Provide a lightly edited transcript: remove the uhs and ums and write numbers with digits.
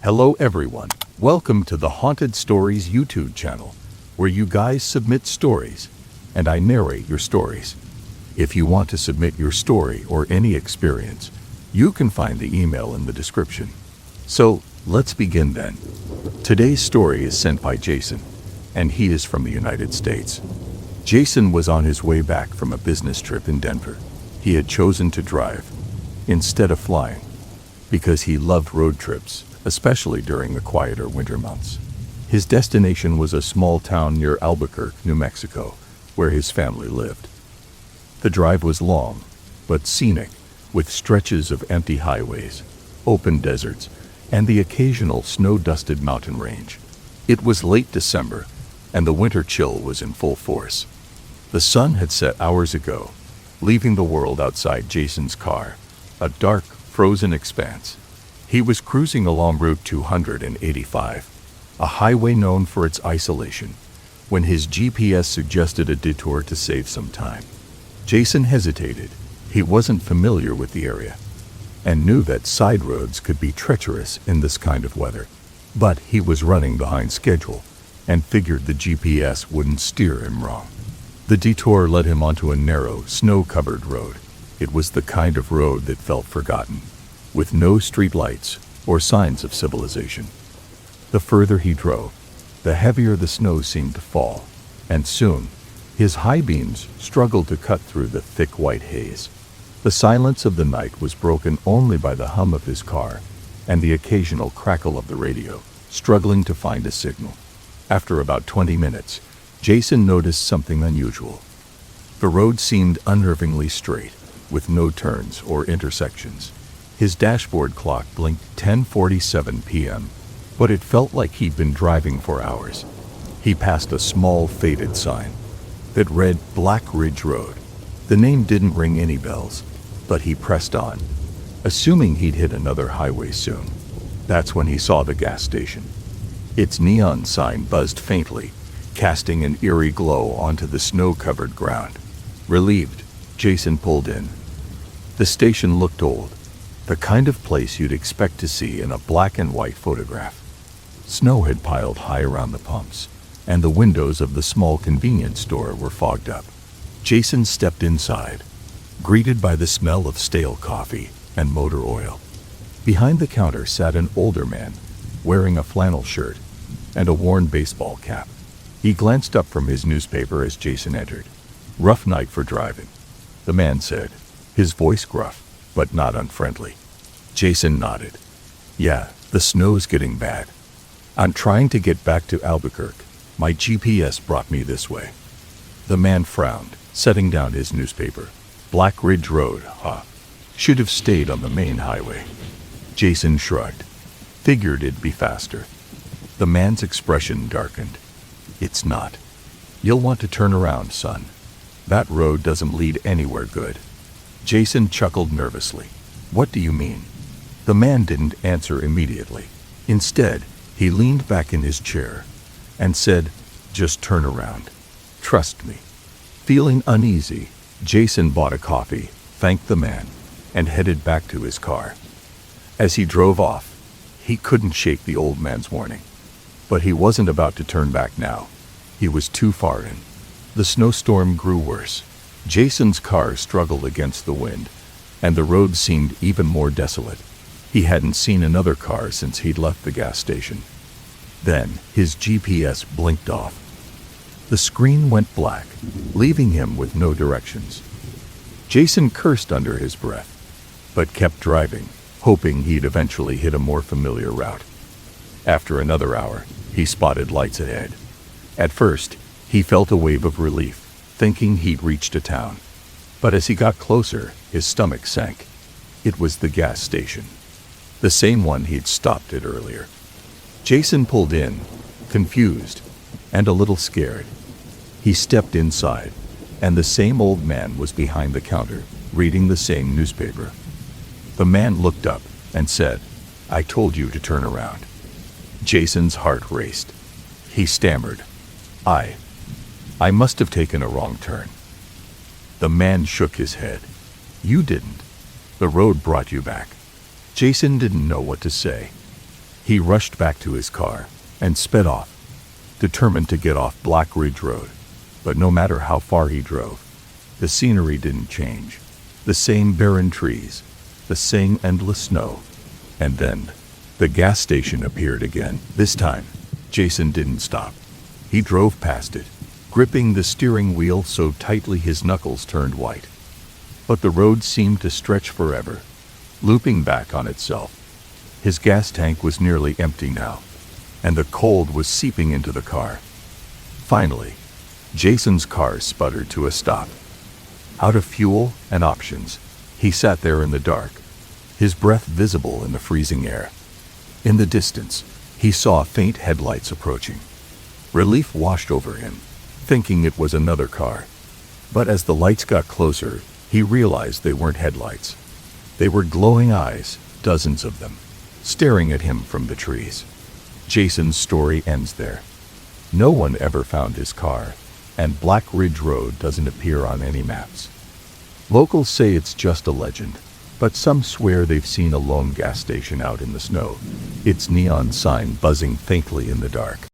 Hello everyone, welcome to the Haunted Stories YouTube channel, where you guys submit stories, and I narrate your stories. If you want to submit your story or any experience, you can find the email in the description. So, let's begin then. Today's story is sent by Jason, and he is from the United States. Jason was on his way back from a business trip in Denver. He had chosen to drive, instead of flying, because he loved road trips, especially during the quieter winter months. His destination was a small town near Albuquerque, New Mexico, where his family lived. The drive was long, but scenic, with stretches of empty highways, open deserts, and the occasional snow-dusted mountain range. It was late December, and the winter chill was in full force. The sun had set hours ago, leaving the world outside Jason's car, a dark, frozen expanse. He was cruising along Route 285, a highway known for its isolation, when his GPS suggested a detour to save some time. Jason hesitated. He wasn't familiar with the area, and knew that side roads could be treacherous in this kind of weather. But he was running behind schedule, and figured the GPS wouldn't steer him wrong. The detour led him onto a narrow, snow-covered road. It was the kind of road that felt forgotten, with no streetlights or signs of civilization. The further he drove, the heavier the snow seemed to fall, and soon, his high beams struggled to cut through the thick white haze. The silence of the night was broken only by the hum of his car and the occasional crackle of the radio, struggling to find a signal. After about 20 minutes, Jason noticed something unusual. The road seemed unnervingly straight, with no turns or intersections. His dashboard clock blinked 10:47 p.m., but it felt like he'd been driving for hours. He passed a small, faded sign that read Black Ridge Road. The name didn't ring any bells, but he pressed on, assuming he'd hit another highway soon. That's when he saw the gas station. Its neon sign buzzed faintly, casting an eerie glow onto the snow-covered ground. Relieved, Jason pulled in. The station looked old, the kind of place you'd expect to see in a black and white photograph. Snow had piled high around the pumps, and the windows of the small convenience store were fogged up. Jason stepped inside, greeted by the smell of stale coffee and motor oil. Behind the counter sat an older man, wearing a flannel shirt and a worn baseball cap. He glanced up from his newspaper as Jason entered. "Rough night for driving," the man said, his voice gruff, but not unfriendly. Jason nodded. "Yeah, the snow's getting bad. I'm trying to get back to Albuquerque. My GPS brought me this way." The man frowned, setting down his newspaper. "Black Ridge Road, huh? Should have stayed on the main highway." Jason shrugged. Figured it'd be faster. The man's expression darkened. "It's not. You'll want to turn around, son. That road doesn't lead anywhere good." Jason chuckled nervously. "What do you mean?" The man didn't answer immediately. Instead, he leaned back in his chair and said, "Just turn around. Trust me." Feeling uneasy, Jason bought a coffee, thanked the man, and headed back to his car. As he drove off, he couldn't shake the old man's warning. But he wasn't about to turn back now. He was too far in. The snowstorm grew worse. Jason's car struggled against the wind, and the road seemed even more desolate. He hadn't seen another car since he'd left the gas station. Then his GPS blinked off. The screen went black, leaving him with no directions. Jason cursed under his breath, but kept driving, hoping he'd eventually hit a more familiar route. After another hour, he spotted lights ahead. At first, he felt a wave of relief, thinking he'd reached a town. But as he got closer, his stomach sank. It was the gas station, the same one he'd stopped at earlier. Jason pulled in, confused and a little scared. He stepped inside, and the same old man was behind the counter, reading the same newspaper. The man looked up and said, "I told you to turn around." Jason's heart raced. He stammered, I must have taken a wrong turn." The man shook his head. "You didn't. The road brought you back." Jason didn't know what to say. He rushed back to his car and sped off, determined to get off Black Ridge Road. But no matter how far he drove, the scenery didn't change. The same barren trees, the same endless snow. And then, the gas station appeared again. This time, Jason didn't stop. He drove past it, gripping the steering wheel so tightly his knuckles turned white. But the road seemed to stretch forever, looping back on itself. His gas tank was nearly empty now, and the cold was seeping into the car. Finally, Jason's car sputtered to a stop. Out of fuel and options, he sat there in the dark, his breath visible in the freezing air. In the distance, he saw faint headlights approaching. Relief washed over him, thinking it was another car. But as the lights got closer, he realized they weren't headlights. They were glowing eyes, dozens of them, staring at him from the trees. Jason's story ends there. No one ever found his car, and Black Ridge Road doesn't appear on any maps. Locals say it's just a legend, but some swear they've seen a lone gas station out in the snow, its neon sign buzzing faintly in the dark.